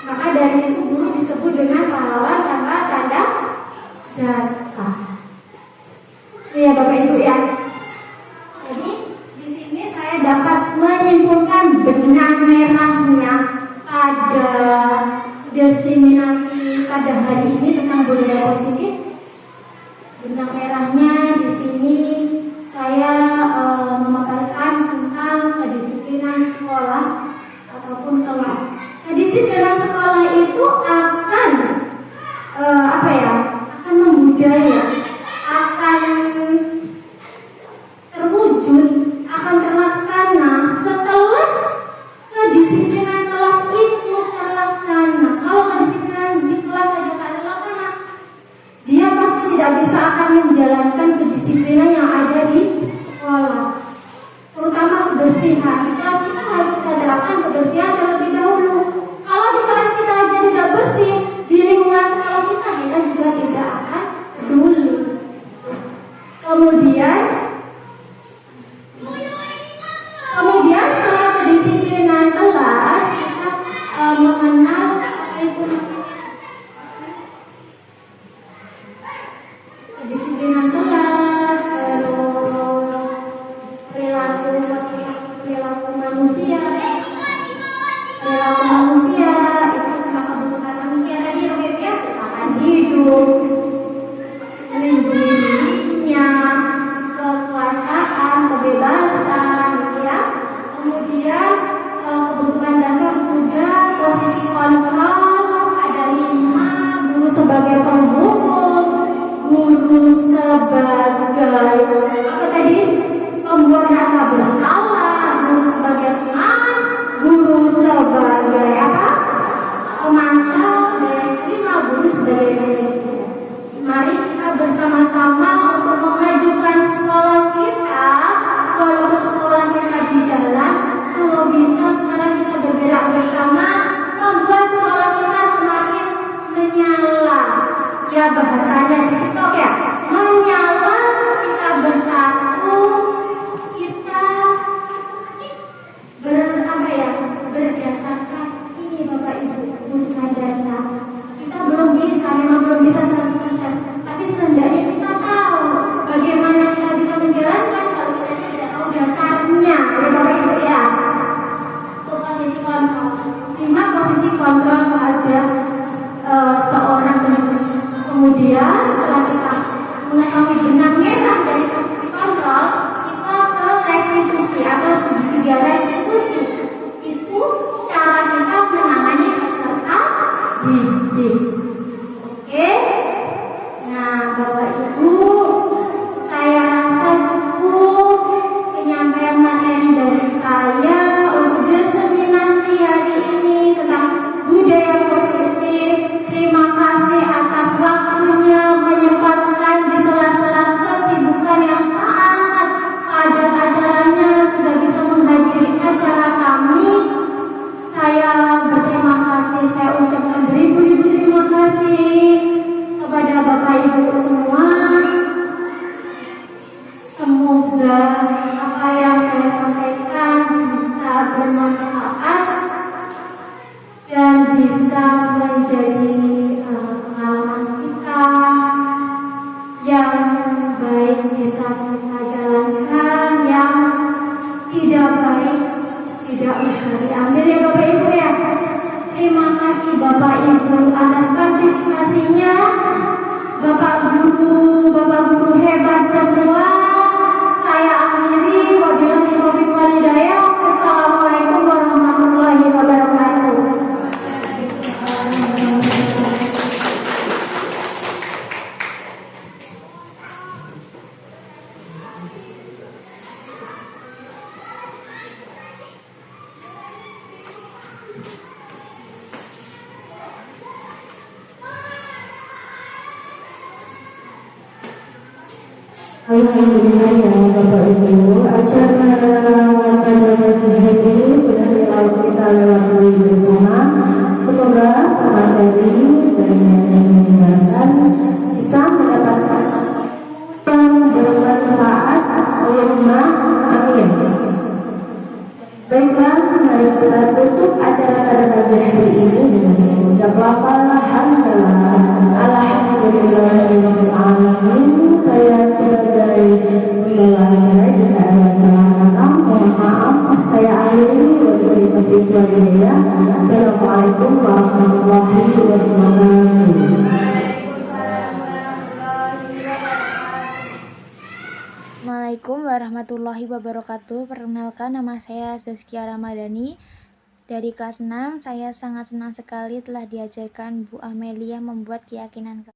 Maka dari itu guru disebut dengan pahlawan tanpa tanda jasa. Iya Bapak Ibu ya. Jadi di sini saya dapat menyimpulkan benang merahnya pada diseminasi pada hari ini tentang budaya positif. Benang merahnya di sini saya memaparkan tentang kedisiplinan sekolah ataupun kelas. Kedisiplinan sekolah itu akan akan membudaya, akan Kemudian setelah kedisiplinan kelas, kita mengenal kedisiplinan kelas, terus perilaku manusia itu tentang kebutuhan manusia tadi, oke ya, akan hidup, melindungi dirinya, kekuasaan, kebebasan, gitu ya. Kemudian kebutuhan dasar juga posisi kontrol, ada 5, guru sebagai penghukum, guru sebagai apa tadi, pembuat rasa bersalah, guru sebagai teman, guru sebagai apa, pemantau, dan yang kelima guru sebagai manajer. Mari kita bersama-sama untuk memajukan sekolah kita. Walaupun sekolah kita di jalan, kalau bisa sekarang kita bergerak bersama, membuat sekolah kita semakin menyala. Ya, bahasanya di TikTok ya, menyala. Kita bersatu, kita berdasarkan ini Bapak Ibu, kebutuhan dasar. Kita memang belum bisa 100%, tapi setidaknya kita tahu bagaimana kita bisa menjalankan kalau kita tidak tahu dasarnya, ya Bapak Ibu ya. Untuk posisi kontrol, 5 posisi kontrol terhadap seorang pendidik. Kemudian setelah kita mengetahui benang merah dari posisi kontrol, kita ke restitusi atau segitiga restitusi. Itu cara kita menangani peserta didik. Oke. Nah, Bapak Ibu, saya rasa cukup penyampaian materi dari saya untuk diseminasi hari ini tentang budaya positif. Terima kasih atas waktunya menyempatkan di sela-sela kesibukan yang sangat padat acaranya sudah bisa menghadiri acara kami. Saya berterima kasih, saya ucapkan beribu-ribu terima kasih kepada Bapak Ibu semua. Semoga apa yang saya sampaikan bisa bermanfaat dan bisa menjadi pengalaman kita yang baik bisa kita jalankan, yang tidak baik tidak usah diambil ya Bapak Ibu ya. Terima kasih Bapak Ibu atas partisipasinya. Bapak guru hebat semua. Saya akhiri, wabillahi taufiq wal hidayah. Assalamualaikum warahmatullahi wabarakatuh. Alhamdulillah ya Bapak Ibu, acara ini sudah kita lewati bersama. Semoga materi dan yang mendengarkan bisa mendapatkan yang bermanfaat. Allahumma amin. Baiklah, mari kita tutup acara pada pagi hari ini dengan mengucap alhamdulillah. Saya sebagai pembawa acara jika ada salah kata, mohon maaf. Saya akhiri, wabillahi taufiq wal hidayah. Assalamualaikum warahmatullahi wabarakatuh. Assalamualaikum warahmatullahi wabarakatuh. Perkenalkan, nama saya Zaskia Ramadhani dari kelas 6. Saya sangat senang sekali telah diajarkan Bu Amelia membuat keyakinan.